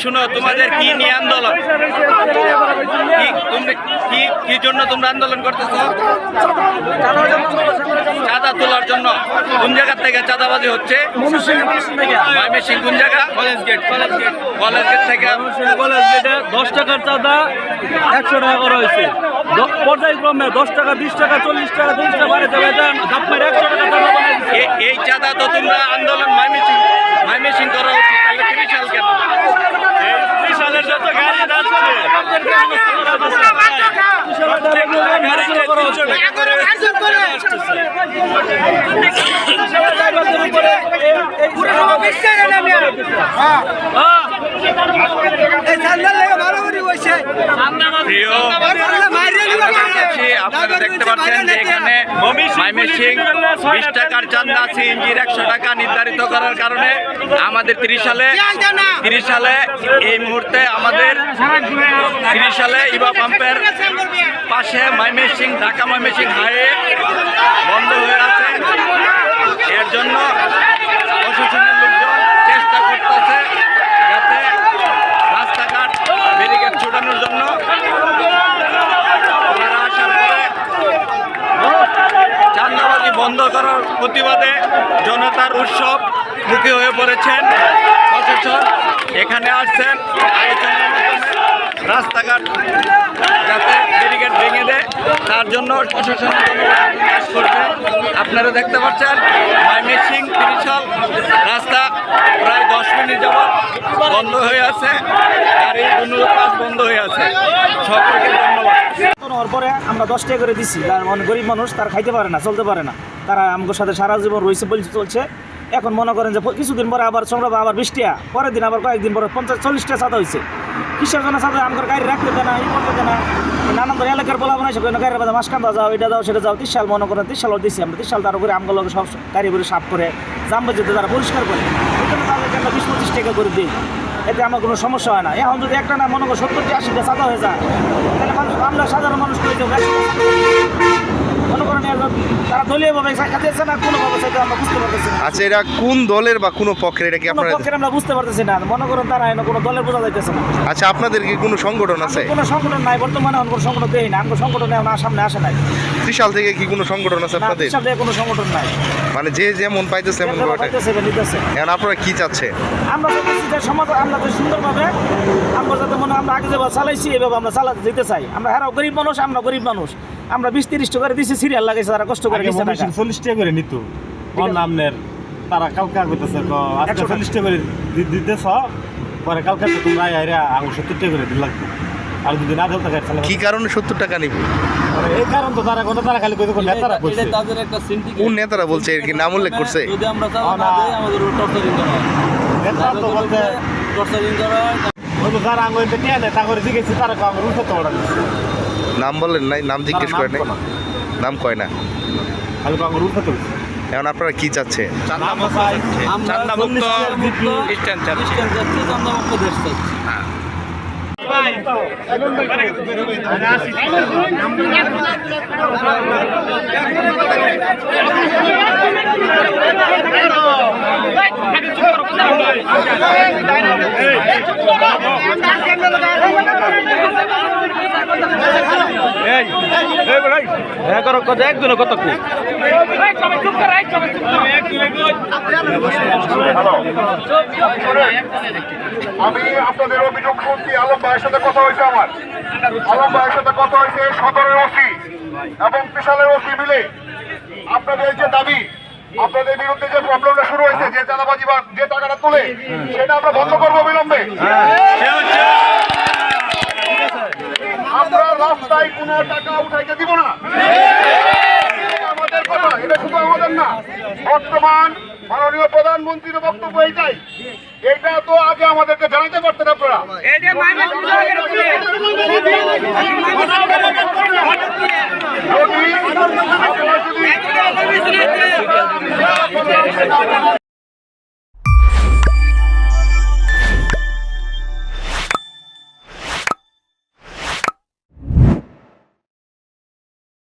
শুনো, তোমাদের কি নিয়ে আন্দোলন? কি জন্য তোমরা আন্দোলন করতেছো? চাঁদা তোলার জন্য। কোন জায়গা থেকে চাঁদাবাজি হচ্ছে? ময়মনসিংহ। কোন জায়গা? কলেজ গেট থেকে। কলেজ গেটে 10 টাকার চাঁদা 100 টাকা করা হয়েছে। পর্যায়ক্রমে 10 টাকা, 20 টাকা, 40 টাকা, 30 টাকা বাড়াতে বাড়াতে 100 টাকা চাঁদা বানাইছে। এই চাঁদা তো তোমরা আন্দোলন ময়মনসিংহ করা উচিত। তাহলে 30 সাল কেন? 30 সালের যত গাড়ি যাচ্ছে আপনারা দেখতে পাচ্ছেন যে এখানে ময়মনসিংহ 20 টাকার চাঁদা সিএনজির 100 টাকা নির্ধারিত করার কারণে আমাদের 30 সালে এই মুহূর্তে আমাদের 30 সালে ইবা পাম্পের পাশে ঢাকা ময়মনসিংহ হাইওয়ে বন্ধ হয়ে আছে। এর জন্য প্রশাসনের লোকজন চেষ্টা করতেছে যাতে রাস্তাঘাট ব্যারিকেড ছোটানোর জন্য। আসার পরে চাঁদাবাজি বন্ধ করার প্রতিবাদে জনতার উৎসব মুখী হয়ে পড়েছেন। প্রশাসন এখানে আসছেন আলোচনার মাধ্যমে রাস্তাঘাট যাতে ব্যারিকেড ভেঙে দেয় তার জন্য প্রশাসন কাজ করবে। আপনারা দেখতে পাচ্ছেন ময়মনসিংহ 30 সাল রাস্তা প্রায় 10 মিনিট যাবত বন্ধ হয়ে আছে, গাড়ির কোনো কাজ বন্ধ হয়ে আছে। সকলকে ধন্যবাদ। হওয়ার পরে আমরা 10 টাকা করে দিচ্ছি। গরিব মানুষ তার খাইতে পারে না, চলতে পারে না, তারা আমাদের সাথে সারা জীবন রয়েছে বলে চলছে। এখন মনে করেন যে কিছুদিন পরে আবার সংগ্রাম আবার 20 টাকা, পরের দিন আবার কয়েকদিন পরে 50-40 টাকা চাঁদা হয়েছে। কিসের জন্য চাঁদা? আমাদের গাড়ি রাখতে দেয় না, ই করতে দেয় না। নানান ধরে এলাকার বলা বানাইছে গাড়ির বাদে মাসকান্দা যাও, এটা যাও, সেটা যাও। 30 সাল মনে করেন 30 সাল দিচ্ছি আমরা। 30 সাল তার উপরে আমগুলো সব গাড়ি করে সাফ করে জাম্বে যেতে তারা পরিষ্কার করে, ওখানে তাদেরকে আমরা 20-25 টাকা করে দিই। এতে আমার কোনো সমস্যা হয় না। এখন যদি একটা না মনে করেন 70-80 টাকা চাঁদা হয়ে যায়, তাহলে মানুষ, আমরা সাধারণ মানুষ করে দেবো মনে করেন তারা দলীয়ভাবে খাইতেছে না, কোনোভাবে চাইতে আমরা বুঝতে পারতেছি না। আচ্ছা, এটা কোন দলের বা কোনো পক্ষের? এটা কি আপনারা পক্ষের আমরা বুঝতে পারতেছি না। মনে করেন তারা কোনো দলের বোঝা যাইতেছে না। আচ্ছা, আপনাদের কি কোনো সংগঠন আছে? কোনো সংগঠন নাই বর্তমানে, কোনো সংগঠন দেই না। আমার সংগঠন সামনে আসে নাই। 30 সাল থেকে কি কোনো সংগঠন আছে আপনাদের? 30 সাল থেকে কোনো সংগঠন নাই। মানে যে যেমন পাইতেছে এমন নিতেছে। এখন আপনারা কি চাচ্ছে? আমরা চাইতেছি যে সমাজ আমরা সুন্দরভাবে আমরা যাতে মনে আমরা আগে যেভাবে চালাইছি এভাবে আমরা চালাতে দিতে চাই। আমরা হেরাও গরিব মানুষ, আমরা গরিব মানুষ। আমরা 20-30 টাকা করে দিচ্ছি, সিরিয়াল লাগাইছে, তারা কষ্ট করে 40 টাকা করে নিত নামনের। তারা কালকা করতেছে আজকে 40 টাকা করে দিতেছ, পরে কালকা তোমরা আইরা 70 টাকা করে দিল লাগবে। আর যদি না দেওয়া কি কারণে 70 টাকা নিবে? এই কারণ তো তারা খালি নেতারা বলছে। তাদের একটা সিন্ডিকেট। কোন নেতারা বলছে? এর কি নাম উল্লেখ করছে? যদি আমরা চাঁদা না দেই আমাদের টর্চারিং করা হয়। নেতা তো বলতে টর্চারিং করা হয়। ওই তো যারা আঙুলতে নিয়ে নেতা করে জিজ্ঞেস তারা আমার উঠতে পারে না। নাম বলেন নাই? নাম জিজ্ঞেস করে নাই? নাম কয় না, খালি আমার উঠতে হবে। এখন আপনারা কি চাচ্ছে? চাঁদামুক্ত খ্রিস্টান চাচ্ছি। চাঁদামুক্ত দেশ চাচ্ছি। একজনে কত আমি আপনাদের অভিযোগ শুনছি। আলম ভাইয়ের সাথে কথা হয়েছে আমার। আলম ভাইয়ের সাথে কথা হয়েছে সদরের ওসি এবং বিশালের ওসি মিলে আপনাদের যে দাবি, আপনাদের বিরুদ্ধে যে প্রবলেমটা শুরু হয়েছে, যে চাঁদাবাজি বা যে টাকাটা তুলে, সেটা আমরা বন্ধ করবো অবিলম্বে। আমরা রাস্তায় কোনো টাকা উঠাইতে দিব না, আমাদের কথা। এটা শুধু আমাদের না, বর্তমান মাননীয় প্রধানমন্ত্রীর বক্তব্য এইটাই। এটা তো আগে আমাদেরকে জানাতে পারতেন আপনারা।